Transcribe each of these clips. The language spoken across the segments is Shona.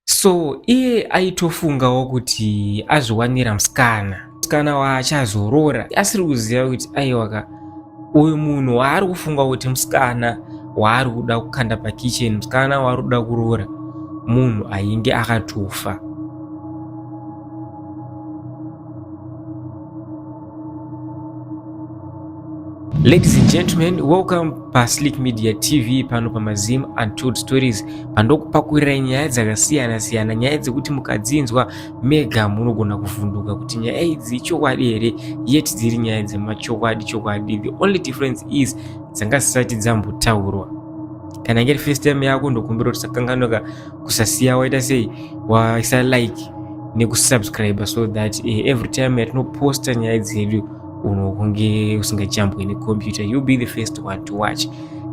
So iye aitofungawo kuti azviwanira musikana waachazorora, asiri kuziva kuti aiwaka uyu munhu waari kufunga kuti musikana waari kuda kukanda pakicheni, musikana waari kuda kuroora, munhu ainge akatofa. Ladies and gentlemen, welcome paSlick Media TV, pano paMazim Untold Stories, pandokupakurira nyaya dzakasiyana-siyana, nyaya dzekuti mukadzinzwa mega munogona kuvhunduka kuti nyaya idzi chokwadi here, yet dziri nyaya dzemachokwadi. The only difference is dzanga zisati dzambotaurwa. Kana ngeri first time yako ndokumbira kuti sakanganuka kusasiya waita sei, waisa like nekusubscribe so that every time yatinoposta nyaya dzedu unokunge usingajambwe necomputer, you'll be the first one to watch.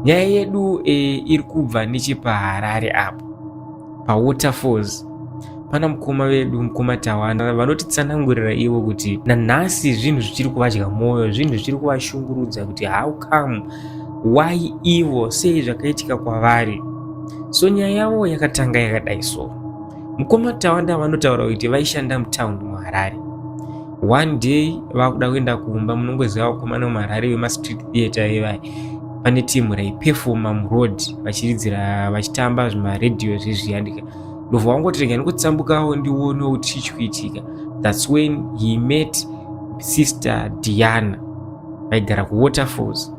Nyaya yedu iri kubva nechepaHarare apo paWaterfalls. Pana mukoma wedu, mukoma Tawanda, vanotitsanangurira ivo kuti nanhasi zvinhu zvichiri kuvadya mwoyo, zvinhu zvichiri kuvashungurudza kuti how come, why ivo, sei zvakaitika kwavari. So nyaya yavo yakatanga yakadai so. Mukoma Tawanda vanotaura kuti vaishanda mutaundi muHarare. One day vakuda kuenda kumba, munongoziva vakomana muHarare vemastreet theatre ivai, pane timu raipefoma muroad vachiridzira vachitamba zvimaredhiyo zvezviyandika. Ndobva wangotenga nekutsambukawo ndionewo kuti chii chikuitika. That's when he met sister Diana, vaigara kuWaterfalls.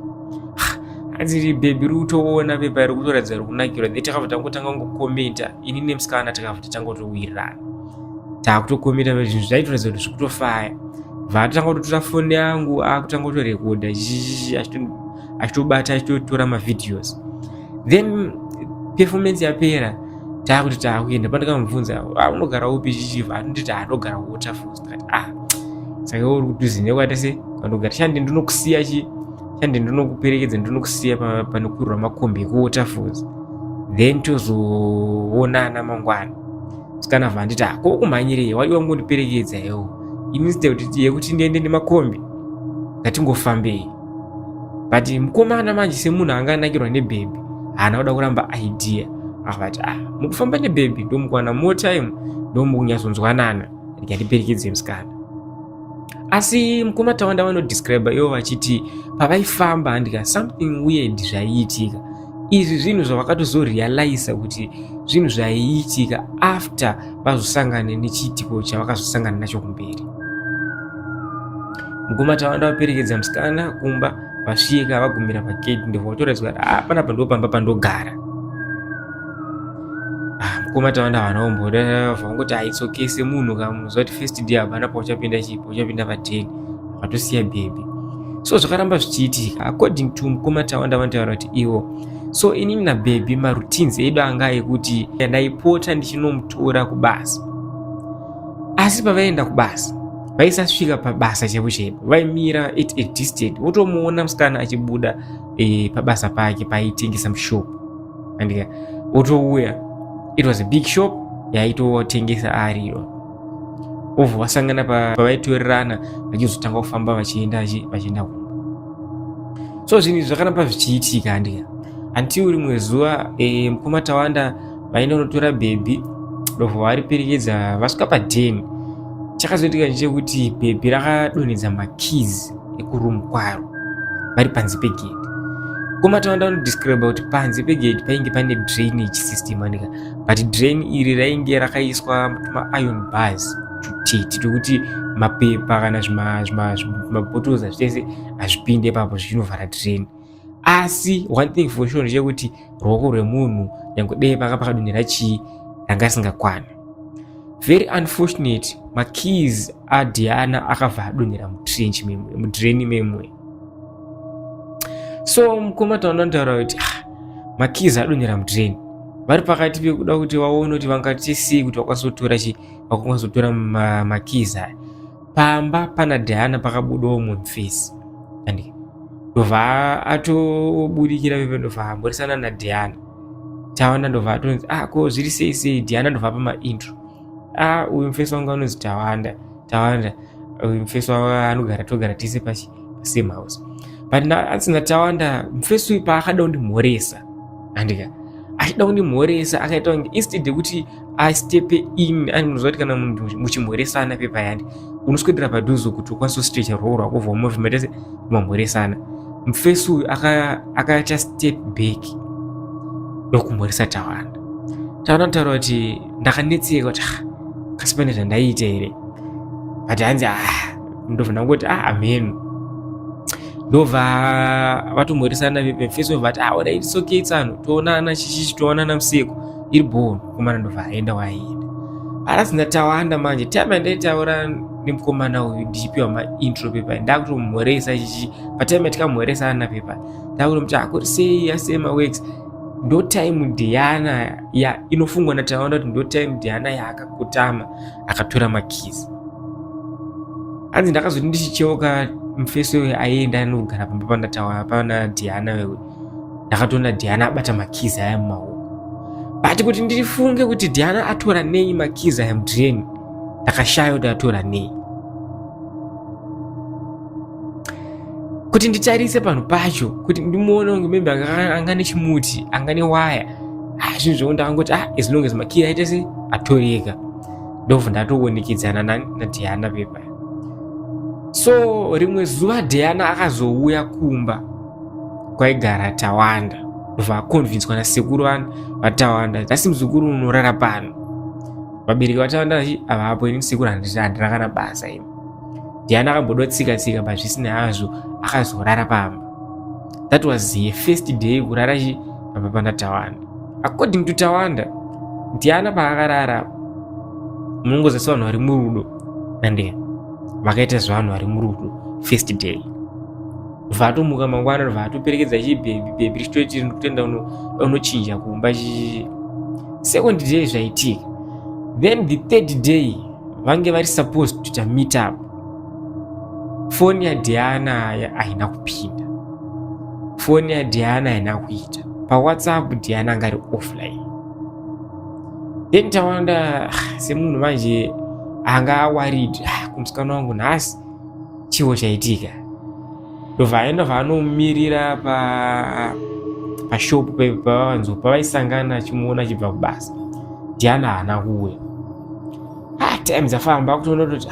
Adziri bhebi ri kutoona pepa ri kutoratidza ri kunakirwa, then takabva tangotanga kungokomenta, ini nemusikana takabva tatangotowirirana. Takutokomenta zvinhu zvaitoratidza kuti zvikutofaya. Vatanga kutotora foni yangu akutanga kutorekodha achitobata achitotora mavideos. Then performance yapera, takuti takuenda, pandakamubvunza unogara upi chichibva, anonditi anogara kuWaterfalls. Ndikati saka uri kudhuze nekwaita se, kandogara chande ndinokusiya chande ndinokuperekedza ndinokusiya panokwirwa makombi ekuWaterfalls, then tozoonana mangwana. Musikana bva anditi ko kumhanyirei, wadiwa kungondiperekedza iwo, instead yekuti ndiende nemakombi ngatingofambei. But mukomana manje semunhu anganakirwa nebhebi haana kuda kuramba idea, akati mukufamba nebhebi ndomukwana more time ndomukunyatsonzwanana, ndikandiperekedze musikana. Asi mukoma Tawanda vanodescribe ivo vachiti pavaifamba handika something weird zvaiitika. Izvi zvinhu zvavakatozorealiza kuti zvinhu zvaiitika after vazosangana nechiitiko chavakazosangana nacho kumberi. Mukoma Tawanda vaperekedza musikana kumba, vasvika vagumira pagate, ndobva vatoratidza kuti panapa ndopamba pandogara. Mukoma Tawanda vanaomboda vangoti aitsokei semunhu kamuziva kuti first day hapana pauchapinda chipo, uchapinda pa10, vakatosiya bhebi. So zvakaramba zvichiitika according to mukoma Tawanda vanotaura kuti ivo, so inini nabhebi maroutines edu anga ekuti ndaipota ndichinomutora kubasa. Asi pavaenda kubasa, vaisasvika pabasa chaipo, vaimira at a distance, votomuona musikana achibuda pabasa pake paaitengesa mushop. Andika votouya, it was a big shop yaitotengesa ariyo. Obva vasangana pavaitorerana vachizotanga kufamba vachienda kumba. So zvinhu zvakaramba zvichiitika andika until rimwe zuva mukoma Tawanda vaenda kunotora bhebi, ndobva variperekedza vasvika pa10. Chakazoitika ndechekuti bhebi rakadonhedza makeys ekurumu kwaro vari panze pegate. Mukoma Tawanda vanodescribe kuti panze pegate painge pane drainage system andika, but drain iri rainge rakaiswa ma-iron bars tutete tokuti mapepa kana zvimabhottles zvese hazvipinde ipapo zvichinovhara drain. Asi one thing for sure ndechekuti ruoko rwemunhu yangodei paka pakadonhera chii ranga risingakwana. Very unfortunate, makeys aDiana akabva adonhera mudrain memwe. So mukoma Tawanda anotaura kuti makeys adonhera mudrain, vari pakati pekuda kuti vaone kuti vangati sei kuti vakwanisa makeys aya. Pamba pana Diana pakabudawo munhu face, ndobva atobudikira pepe, ndobva amborisana naDiana. Tawanda ndobva atonzi ko zviri sei. Diana ndobva apa maintro, uyu mufesi wangu anonzi Tawanda, uyu mufesi wangu anogara togara tese pasame house. But asina Tawanda mufesi uyu paakada kundimhoresa andika achida kundimhoresa akaita kunge instead yekuti astepe in. Anozwa kuti kana munhu muchimhoresana pepayani unoswedera padhuze kuti ukwanise kustrecha ruoko rwako for movement ese mamhoresana. Mufesi uyu akaita step back nokumhoresa Tawanda. Tawanda anotaura kuti ndakanetseka kuti kasi pane zvandaita here, but hanzi ndobva ndangoti ameno. Ndobva vatomhoresana mufesi uyu vati oda it's okay tsano toonana chichichi toonana museko iri bhoni. Mukomana ndobva aenda waenda. Arasina Tawanda manje time yandaitaura nemukomana uyu ndichipiwa maintro pepa ndakutomhoresa chichi patime yatikamhoresana pepa ndakutomuti kuti sei asema works. Ndo time Diana inofungwa naTawanda kuti ndo time Diana yaakakotama akatora makizi. Hanzi ndakazoti ndichicheuka mufesi uyu aenda nogara pamba pana Diana wewe ndakatoona Diana abata makizi aya mumaoko. But kuti ndifunge kuti Diana atora nei makizi aya mudrain ndakashaya kuti atora nei. Kuti nditarise panhu pacho kuti ndimuone kunge maybe anga nechimuti anga newaya zvinhu zvekuti ndakangoti as long as makizi aita se atoreka. Ndobva ndatoonekedzana naDiana pepa. So rimwe zuva Diana akazouya kumba kwaigara Tawanda ndobva akonvinswa nasekuru vaTawanda asi muzukuru unorara pano. Vabereki vaTawanda avapo ini sekuru handina kana basa imi. Diana akamboda tsika but zvisina hazvo akazorara pamba. That was the first day kurara pamba pana Tawanda. According to Tawanda, Diana paakarara munongozasa vanhu vari murudo nande vakaita zvavanhu vari murudo first day. Vatomuka mangwana vatoperekedza chibhebi richitoti ndikutenda unochinja kumba chichi. Second day zvaitika. Then the third day vange vari supposed to meet up. Foni ya Diana haina kupinda. Foni ya Diana haina kuita. Pa WhatsApp Diana angari offline. Then Tawanda semunhu manje anga worried kumusikana wangu nhasi chiwo chaitika. Ndobva aenda vaanomirira pashop pavanzo pavaisangana achimuona achibva kubasa. Diana haana kuuya. Time dzafamba kutoona kuti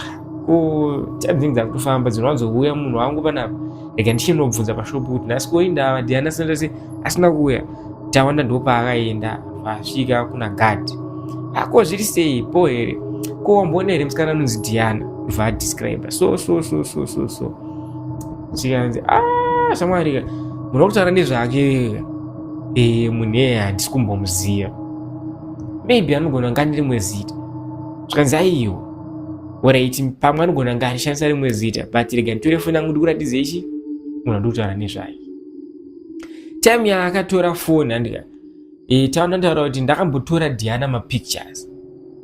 time dzinenge dzakutofamba dzinowanzouya munhu wangu panapa rega ndichinobvunza pashopu kuti nhasi koindava Diana asina kuuya. Tawanda ndopaakaenda vasvika kuna gadhi. Ko zviri sei po here ko wamboona here musikana anonzi Diana. Ndobva adescribe so chikanzi shamwarika munhu wakutaura nezvake munhu handisi kumbomuziva, maybe anogona kunge ane rimwe zita. Zvikanzi aiyo alright pamwe anogona kunge anishandisa rimwe zita but rega nditore foni yangu ndikuratidze ichi munhu andikutaura nezvake. Time yaakatora foni andika Tawanda ndotaura kuti ndakambotora Diana mapictures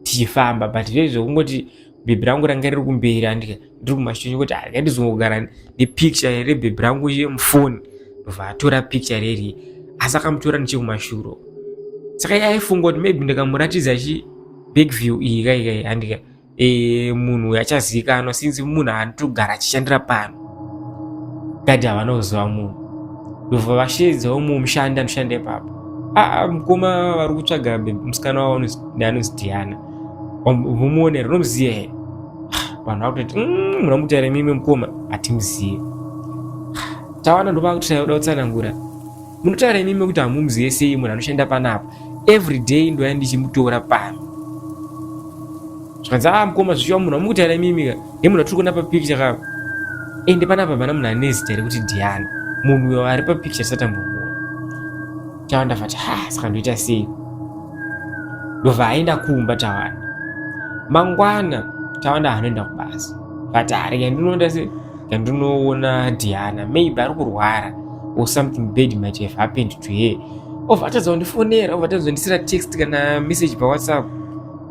tichifamba but zvezvo kungoti bhebhi rangu ranga riri kumberi andika ndiri kumashure kuti ndizongogara nepicture rebhebhi rangu mufoni. Ndobva atora picture reri asi akamutora nechekumashure. Saka aifunga kuti maybe ndikamuratidza back view iyi kai andika munhu achazivikanwa since munhu anotogara achishandira pano gadhi havana kuziva munhu. Ndobva vashedzawo mumwe mushandi anoshanda ipapo. Mukoma vari kutsvaga musikana wavo neanonzi Diana mumuonera unomuziva here. Vanhu vakutoti munhu amutaira mimi mukoma hatimuzive. Tawanda ndopa kuti taiuda kutsanangura munotaura mimi kuti hamumuzive sei munhu anoshanda panapa every day ndoya ndichimutora pano. Zvikanzi mukoma zvichiva munhu amukutaira mimi munhu atiri kuona papicture kako ende panapa pana munhu ane zita rekuti Diana munhu uyo ari papicture satambomuona. Tawanda vati saka ndoita sei. Ndobva aenda kumba Tawanda. Mangwana Tawanda anoenda kubasa but rega ndinoenda ndinoona Diana maybe ari kurwara or something bad might have happened to her. Atadza kundifonera atadza kundisira text kana message pa WhatsApp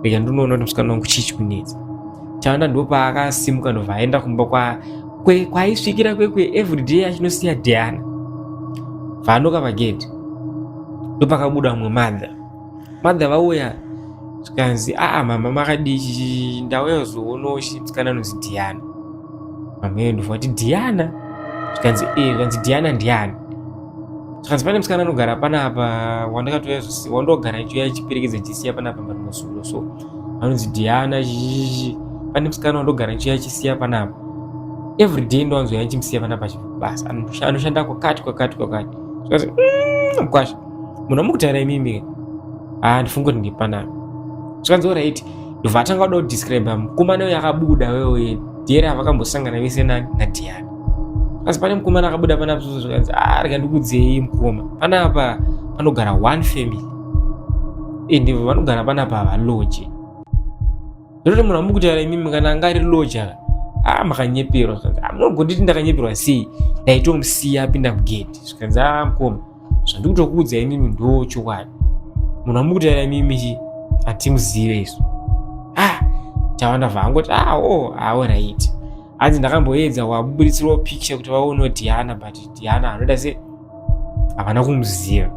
rega ndinoona kuti musikana wangu chichi kunetsa. Tawanda ndopa akasimuka ndobva aenda kumba kwaisvikira kwekwe everyday achinosiya Diana. Vaanoka pagedhi ndopakabuda mumwe madha vauya zvikanzi mama makadii ndauya kuzoonawo musikana anonzi Diana. Mama iyo ndobva kuti Diana zvikanzi zvikanzi Diana ndiani. Saka pane musikana anogara panapa wandakatoya wandogara ichiuya chiperekedza chisiya panapa pamusulo so anonzi Diana pane musikana wandogara ichiuya chisiya panapa everyday ndowanzoya chimusiya panapa basa anoshanda kwakati saka kwasha munhu amukutaura imimi ndifunga kuti ndipanapa saka right ndobva atanga kuda kudescribe mukomana uyu akabuda wewe dera vakambosangana vese naDiana asi pane mukomana akabuda panapa zvakanzi rega ndikudzei mukoma panapa panogara one family ende vanogara panapa valoje ndoti munhu amukutaura imimi kana anga ari loja makanyeperwa zvakanzi munogonditi ndakanyeperwa sei ndaitomusiya apinda mugedhi zvakanzi mukoma zvandikutokuudzai imimi ndo chokwadi munhu amukutaura imimi hatimuzive isu tawanda vangoti right hanzi ndakamboedza wabuditsirawo picture kuti vaonewo Diana but Diana anoda se havana kumuziva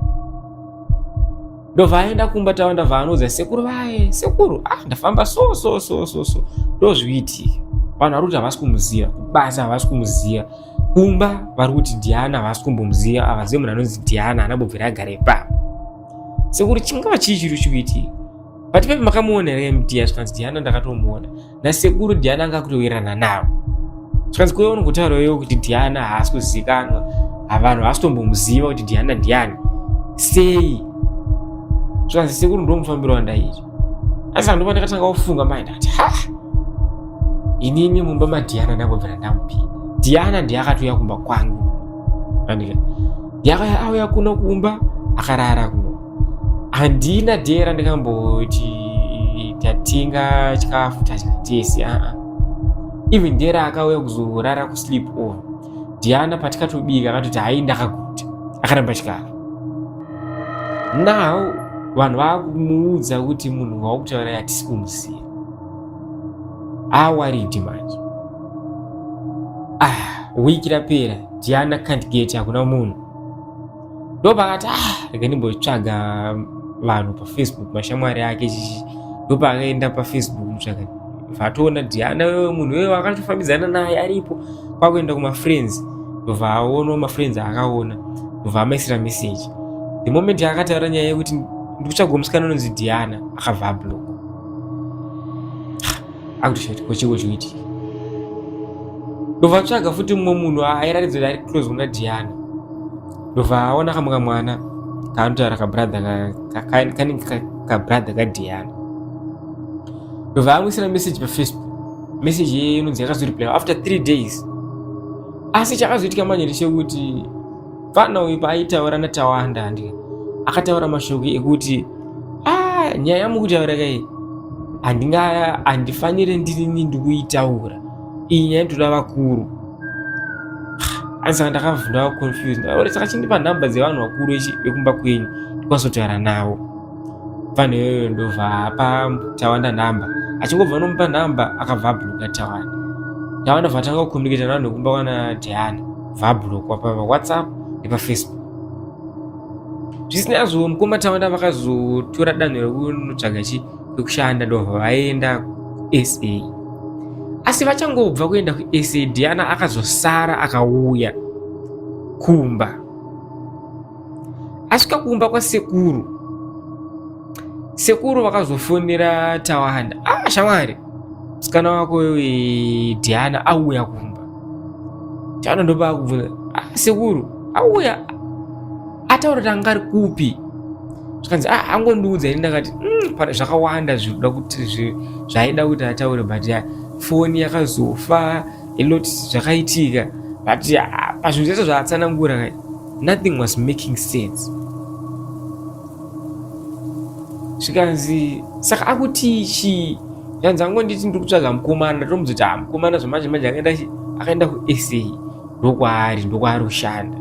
ndobva aenda kumba tawanda vaanodza sekuru vaye sekuru ndafamba so ndozviitika vanhu vari kuti havasi kumuziva kubasa havasi kumuziva kumba vari kuti Diana havasi kumbomuziva avazive munhu anonzi Diana anambobvira agara ipapo sekuru chingava chii chiri chikuitika but pepe makamuona here mutiya zvikanzi Diana ndakatomuona nasekuru Diana anga kutowirirana nawo zvikanzi kuve unokutaurawo kuti Diana haasi kuzivikanwa vanhu havasi kutombomuziva kuti Diana ndiani sei zvikanzi sekuru ndomufambiro wandaita asi ndopa ndakatanga kufunga mai ndakati inini mumba maDiana ndangobvira ndamupinda Diana ndiye akatouya kumba kwangu auya kuno kumba akarara kuno handina dera ndikamboti tatenga chikafu tachikatesi even dera akauya kuzorara kusleep over Diana patikatobika akatoti hai ndakaguta akaramba chikafu now vanhu vakumuudza kuti munhu wakutaura hatisi kumuziva awaridi manje wiki rapera Diana can't get hakuna munhu ndopakati rega ndimbotsvaga vanhu pafacebook mashamwari ake chichi ndopakaenda pafacebook mutsvaga vatoona Diana wewe munhu wewe akatofambidzana naye aripo kwakuenda kumafriends ndobva aonawo mafriends akaona ndobva amaisira message the moment akataura nyaya yekuti ndikutsvaga musikana unonzi Diana akabva ablock akutoshati kochiko chikuitika ndobva atsvaga futi mumwe munhu airatidza kuti ari close kuna Diana ndobva aona kamwe kamwana kaanotaura kabradha kanenge kabradha kaDiana ndobva amwisira message pafacebook message ye inonzi yakazoreply after 3 days asi chakazoitika manje ndechekuti fana uyu paaitaura naTawanda akataura mashoko ekuti nyaya yamukutaura kai handifanire ndirini ndikuitaura iyi nyaya ndoda vakuru asi ndakavhunda confused saka chindipa nhamba dzevanhu vakuru vekumba kwenyu ndikwazotaura navo fana iyoyo ndobva apa Tawanda nhamba achingobva nomupa nhamba akabva abhuruka Tawanda bva atanga kucommunicata navanhu vekumba kwana Diana bva abhurukwa paWhatsApp nepafacebook zvisina zvo mukoma Tawanda vakazotora danho rekunotsvaga kwekushanda ndobva vaenda SA asi vachangobva kuenda kuSA Diana akazosara akauya kumba asvika kumba kwasekuru vakazofonera Tawanda shamwari musikana wako Diana auya kumba Tawanda ndopa kubvunza sekuru auya ataura kuti anga ari kupi zvikanzi angondiudza ini ndakati pane zvakawanda zvaida kuti ataure but foni yakazofa inoti zvakaitika but pazvinhu zvese zvaatsanangura nothing was making sense zvikanzi saka akuti ichi zvanzi angonditi ndiri kutsvaga mukomana ndatomudza kuti mukomana zvamanje manje akaenda kuSA ndokwaari kushanda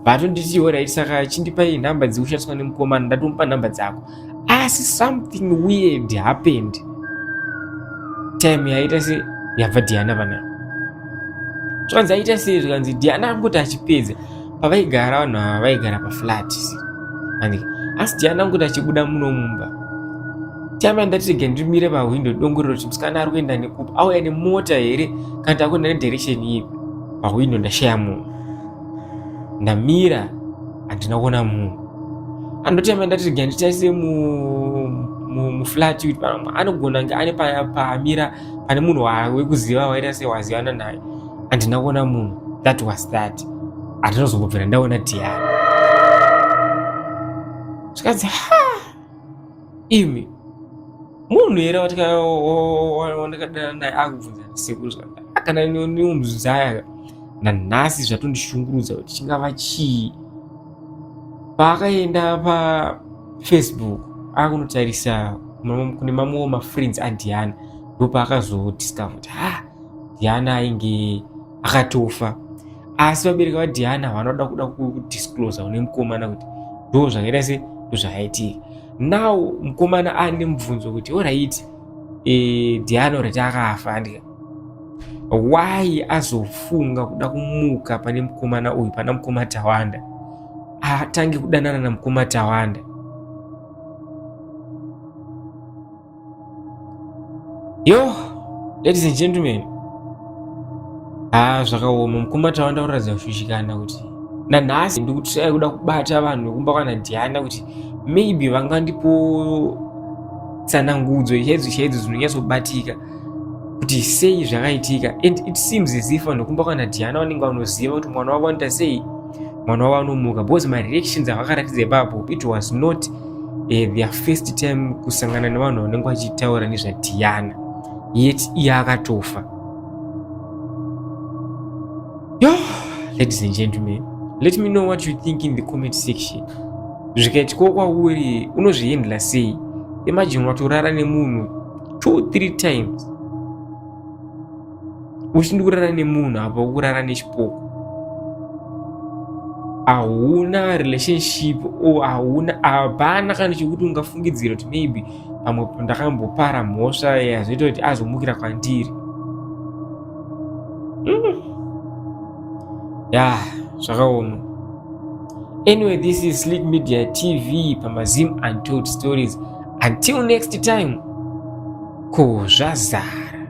vatonditiwo right saka chindipai nhamba dzikushandiswa nemukomana ndatomupa nhamba dzako asi something weird happened time yaita se yabva Diana panapa zvanzi aita sei zvikanzi Diana angoti achipedza pavaigara vanhu ava vaigara paflat asi Diana angoti achibuda muno mumba time ndatirege ndimire pahwindo dongorero kuti musikana ari kuenda nekupi auya nemota here kana takuenda nedirection ipi pahwindo ndashaya munhu ndamira handina kuona munhu. Andoti amenda tirigenda titaise muflat kuti anogona kunge ane paamira pane munhu wekuziva waita sewazivana naye. Handina kuona munhu. That was that. Handinozombobvira ndaona Diana. Zvikanzi imi munhu here wandakadana naye akubvunza sekuru kana niumuzaya nanhasi zvatondishungurudza kuti chingava chii. Paakaenda paFacebook akunotarisa kune mamwewo mafriends aDiana, ndo paakazodiscover kuti Diana ainge akatofa. Asi vabereki vaDiana vanoda kuda kudisclose une mukomana kuti ndo zvakaita se ndo zvakaitika. Now mukomana ane mubvunzo kuti alright, Diana already akafa, ndika why azofunga kuda kumuka pane mukomana uyu, pana mukoma Tawanda, atange kudanana namukoma Tawanda. Yo, ladies and gentlemen, zvakaoma. Mukoma Tawanda uratidza kushushikana kuti nanhasi ndikuti kuda kubata vanhu vekumba kwana Diana kuti maybe vangandipo tsanangudzo chaidzo dzinonyatsobatika kuti sei zvakaitika. And it seems as if vanhu vekumba kwana Diana vanenge vanoziva kuti mwana wavo anoita sei, mwana wavo anomuka, because my reactions avakaratidza ipapo, it was not their first time kusangana nevanhu vanenge vachitaura nezvaDiana, yet iye akatofa. Yo, ladies and gentlemen, let me know what you think in the comment section. Zvikaitika kwauri unozviendla sei? Imagine watorara nemunhu 2-3 times. Uchindi kurara nemunhu apa ukurara nechipoko. Hauna relationship hapana kana chekuti ungafungidzira kuti maybe pamwe ndakambopara mhosva yazoita kuti azomukira kwandiri. Zvakaoma. Anyway, this is Slick Media TV, Pamazim Untold Stories. Until next time, Kozhazara.